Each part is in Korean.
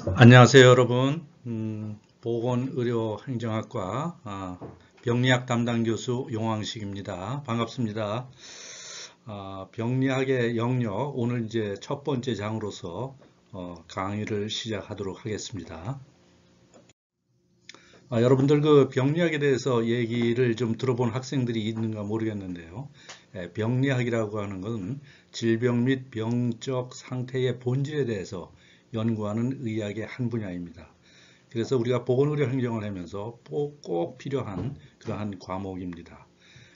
안녕하세요, 여러분. 보건의료행정학과 병리학 담당 교수 용왕식입니다. 반갑습니다. 병리학의 영역, 오늘 이제 첫 번째 장으로서 강의를 시작하도록 하겠습니다. 여러분들 그 병리학에 대해서 얘기를 좀 들어본 학생들이 있는가 모르겠는데요. 병리학이라고 하는 것은 질병 및 병적 상태의 본질에 대해서 연구하는 의학의 한 분야입니다. 그래서 우리가 보건의료 행정을 하면서 꼭 필요한 그러한 과목입니다.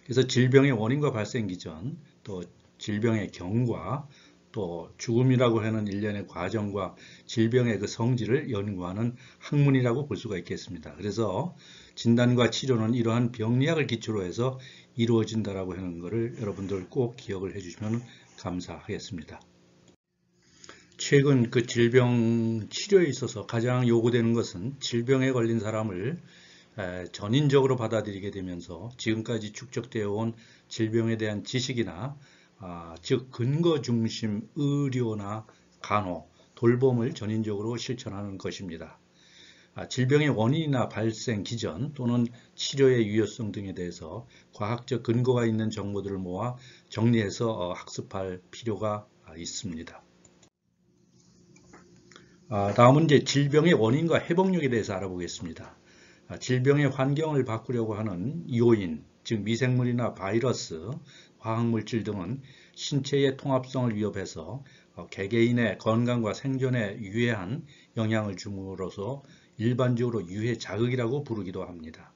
그래서 질병의 원인과 발생 기전, 또 질병의 경과, 또 죽음이라고 하는 일련의 과정과 질병의 그 성질을 연구하는 학문이라고 볼 수가 있겠습니다. 그래서 진단과 치료는 이러한 병리학을 기초로 해서 이루어진다라고 하는 것을 여러분들 꼭 기억을 해주시면 감사하겠습니다. 최근 그 질병 치료에 있어서 가장 요구되는 것은 질병에 걸린 사람을 전인적으로 받아들이게 되면서 지금까지 축적되어 온 질병에 대한 지식이나 즉 근거 중심 의료나 간호, 돌봄을 전인적으로 실천하는 것입니다. 질병의 원인이나 발생 기전 또는 치료의 유효성 등에 대해서 과학적 근거가 있는 정보들을 모아 정리해서 학습할 필요가 있습니다. 다음은 이제 질병의 원인과 회복력에 대해서 알아보겠습니다. 질병의 환경을 바꾸려고 하는 요인, 즉 미생물이나 바이러스, 화학물질 등은 신체의 통합성을 위협해서 개개인의 건강과 생존에 유해한 영향을 줌으로써 일반적으로 유해 자극이라고 부르기도 합니다.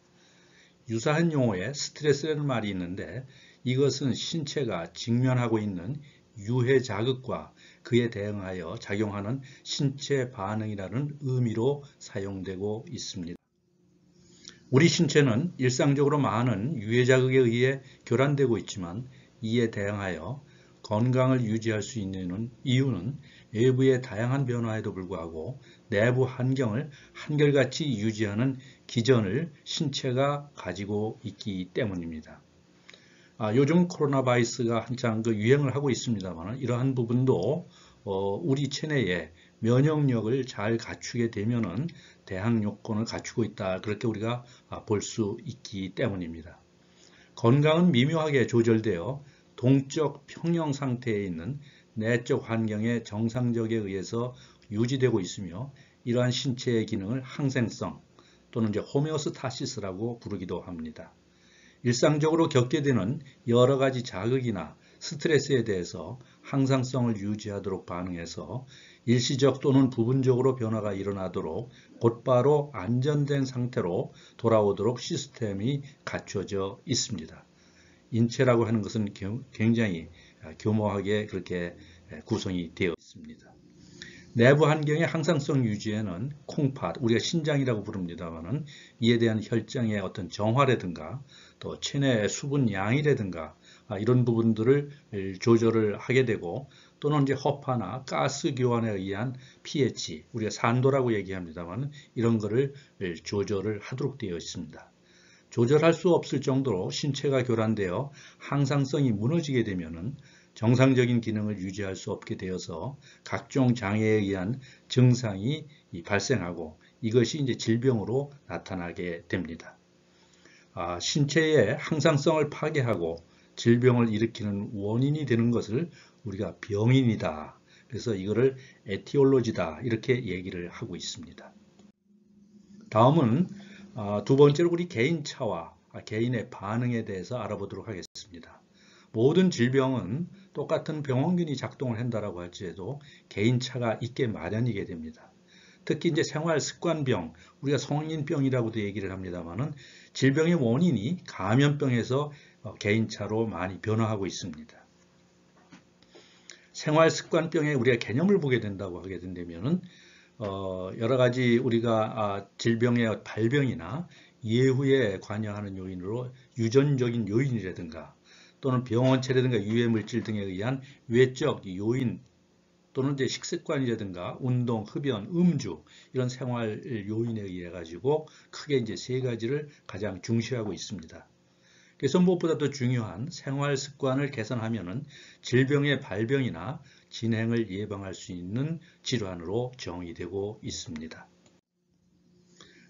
유사한 용어에 스트레스라는 말이 있는데 이것은 신체가 직면하고 있는 유해 자극과 그에 대응하여 작용하는 신체 반응이라는 의미로 사용되고 있습니다. 우리 신체는 일상적으로 많은 유해 자극에 의해 교란되고 있지만 이에 대응하여 건강을 유지할 수 있는 이유는 외부의 다양한 변화에도 불구하고 내부 환경을 한결같이 유지하는 기전을 신체가 가지고 있기 때문입니다. 요즘 코로나 바이러스가 한창 그 유행을 하고 있습니다만 이러한 부분도 우리 체내에 면역력을 잘 갖추게 되면은 대항 요건을 갖추고 있다. 그렇게 우리가 볼 수 있기 때문입니다. 건강은 미묘하게 조절되어 동적 평형 상태에 있는 내적 환경의 정상적에 의해서 유지되고 있으며 이러한 신체의 기능을 항생성 또는 이제 호메오스타시스라고 부르기도 합니다. 일상적으로 겪게 되는 여러 가지 자극이나 스트레스에 대해서 항상성을 유지하도록 반응해서 일시적 또는 부분적으로 변화가 일어나도록 곧바로 안전된 상태로 돌아오도록 시스템이 갖춰져 있습니다. 인체라고 하는 것은 굉장히 교모하게 그렇게 구성이 되어 있습니다. 내부 환경의 항상성 유지에는 콩팥, 우리가 신장이라고 부릅니다만은 이에 대한 혈장의 어떤 정화라든가 또 체내 수분 양이라든가 이런 부분들을 조절을 하게 되고 또는 이제 허파나 가스 교환에 의한 pH, 우리가 산도라고 얘기합니다만 이런 거를 조절을 하도록 되어 있습니다. 조절할 수 없을 정도로 신체가 교란되어 항상성이 무너지게 되면은 정상적인 기능을 유지할 수 없게 되어서 각종 장애에 의한 증상이 발생하고 이것이 이제 질병으로 나타나게 됩니다. 신체의 항상성을 파괴하고 질병을 일으키는 원인이 되는 것을 우리가 병인이다. 그래서 이거를 에티올로지다 이렇게 얘기를 하고 있습니다. 다음은 두 번째로 우리 개인차와 개인의 반응에 대해서 알아보도록 하겠습니다. 모든 질병은 똑같은 병원균이 작동을 한다라고 할지라도 개인차가 있게 마련이게 됩니다. 특히 이제 생활습관병, 우리가 성인병이라고도 얘기를 합니다만은 질병의 원인이 감염병에서 개인차로 많이 변화하고 있습니다. 생활습관병에 우리가 개념을 보게 된다고 하게 된다면은 여러 가지 우리가 질병의 발병이나 예후에 관여하는 요인으로 유전적인 요인이라든가 또는 병원체라든가 유해물질 등에 의한 외적 요인 또는 이제 식습관이라든가 운동, 흡연, 음주 이런 생활 요인에 의해 가지고 크게 이제 세 가지를 가장 중시하고 있습니다. 그래서 무엇보다 더 중요한 생활 습관을 개선하면은 질병의 발병이나 진행을 예방할 수 있는 질환으로 정의되고 있습니다.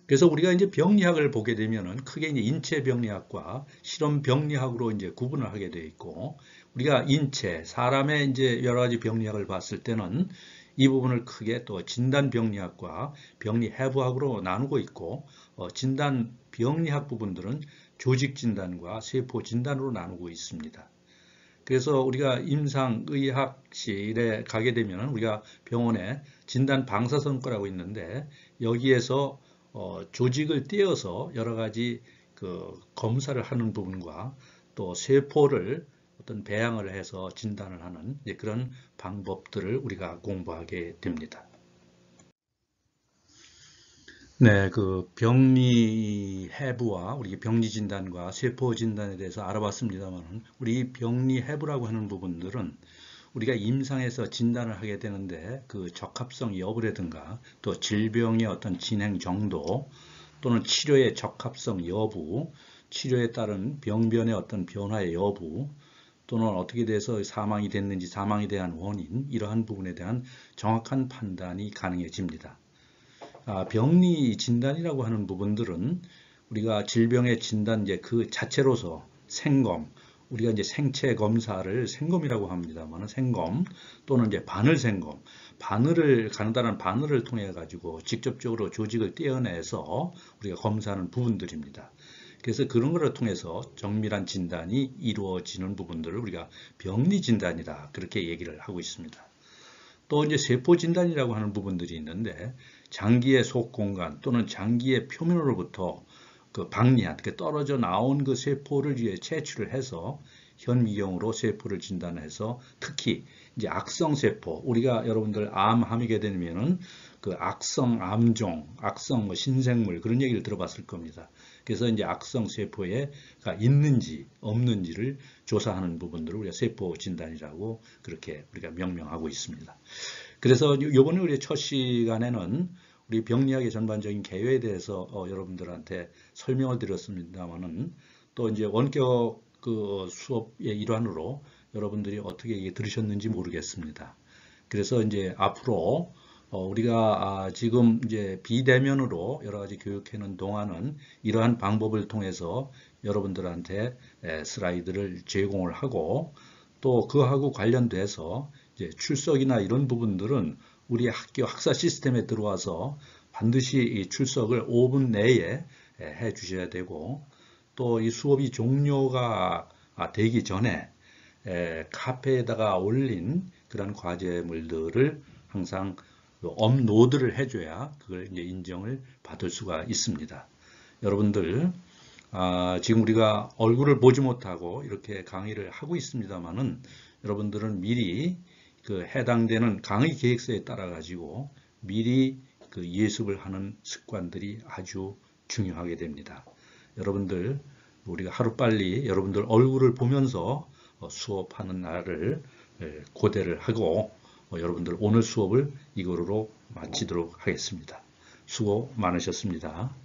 그래서 우리가 이제 병리학을 보게 되면은 크게 이제 인체 병리학과 실험 병리학으로 이제 구분을 하게 되어 있고, 우리가 인체, 사람의 이제 여러 가지 병리학을 봤을 때는 이 부분을 크게 또 진단 병리학과 병리 해부학으로 나누고 있고, 진단 병리학 부분들은 조직 진단과 세포 진단으로 나누고 있습니다. 그래서 우리가 임상의학실에 가게 되면 우리가 병원에 진단 방사선거라고 있는데, 여기에서 조직을 떼어서 여러 가지 그 검사를 하는 부분과 또 세포를 어떤 배양을 해서 진단을 하는 그런 방법들을 우리가 공부하게 됩니다. 네, 그 병리 해부와 우리 병리 진단과 세포 진단에 대해서 알아봤습니다만, 우리 병리 해부라고 하는 부분들은 우리가 임상에서 진단을 하게 되는데 그 적합성 여부라든가 또 질병의 어떤 진행 정도 또는 치료의 적합성 여부, 치료에 따른 병변의 어떤 변화의 여부, 또는 어떻게 돼서 사망이 됐는지 사망에 대한 원인, 이러한 부분에 대한 정확한 판단이 가능해집니다. 병리 진단이라고 하는 부분들은 우리가 질병의 진단 그 자체로서 생검, 우리가 이제 생체 검사를 생검이라고 합니다만, 생검 또는 이제 바늘 생검, 가느다란 바늘을 통해 가지고 직접적으로 조직을 떼어내서 우리가 검사하는 부분들입니다. 그래서 그런 것을 통해서 정밀한 진단이 이루어지는 부분들을 우리가 병리 진단이다, 그렇게 얘기를 하고 있습니다. 또 이제 세포 진단이라고 하는 부분들이 있는데, 장기의 속 공간 또는 장기의 표면으로부터 그 박리한, 떨어져 나온 그 세포를 채취를 해서 현미경으로 세포를 진단해서 특히 이제 악성 세포, 우리가 여러분들 암하게 되면은 그 악성 암종, 악성 신생물 그런 얘기를 들어봤을 겁니다. 그래서 이제 악성 세포가 있는지 없는지를 조사하는 부분들을 우리가 세포 진단이라고 그렇게 우리가 명명하고 있습니다. 그래서 이번에 우리 첫 시간에는 우리 병리학의 전반적인 개요에 대해서 여러분들한테 설명을 드렸습니다만은, 또 이제 원격 그 수업의 일환으로 여러분들이 어떻게 들으셨는지 모르겠습니다. 그래서 이제 앞으로 우리가 지금 이제 비대면으로 여러 가지 교육하는 동안은 이러한 방법을 통해서 여러분들한테 슬라이드를 제공을 하고, 또 그하고 관련돼서 이제 출석이나 이런 부분들은 우리 학교 학사 시스템에 들어와서 반드시 이 출석을 5분 내에 해 주셔야 되고, 또 이 수업이 종료가 되기 전에 카페에다가 올린 그런 과제물들을 항상 업로드를 해줘야 그걸 이제 인정을 받을 수가 있습니다. 여러분들 지금 우리가 얼굴을 보지 못하고 이렇게 강의를 하고 있습니다만은, 여러분들은 미리 그 해당되는 강의 계획서에 따라 가지고 미리 그 예습을 하는 습관들이 아주 중요하게 됩니다. 여러분들 우리가 하루빨리 여러분들 얼굴을 보면서 수업하는 날을 고대를 하고 여러분들 오늘 수업을 이거로 마치도록 하겠습니다. 수고 많으셨습니다.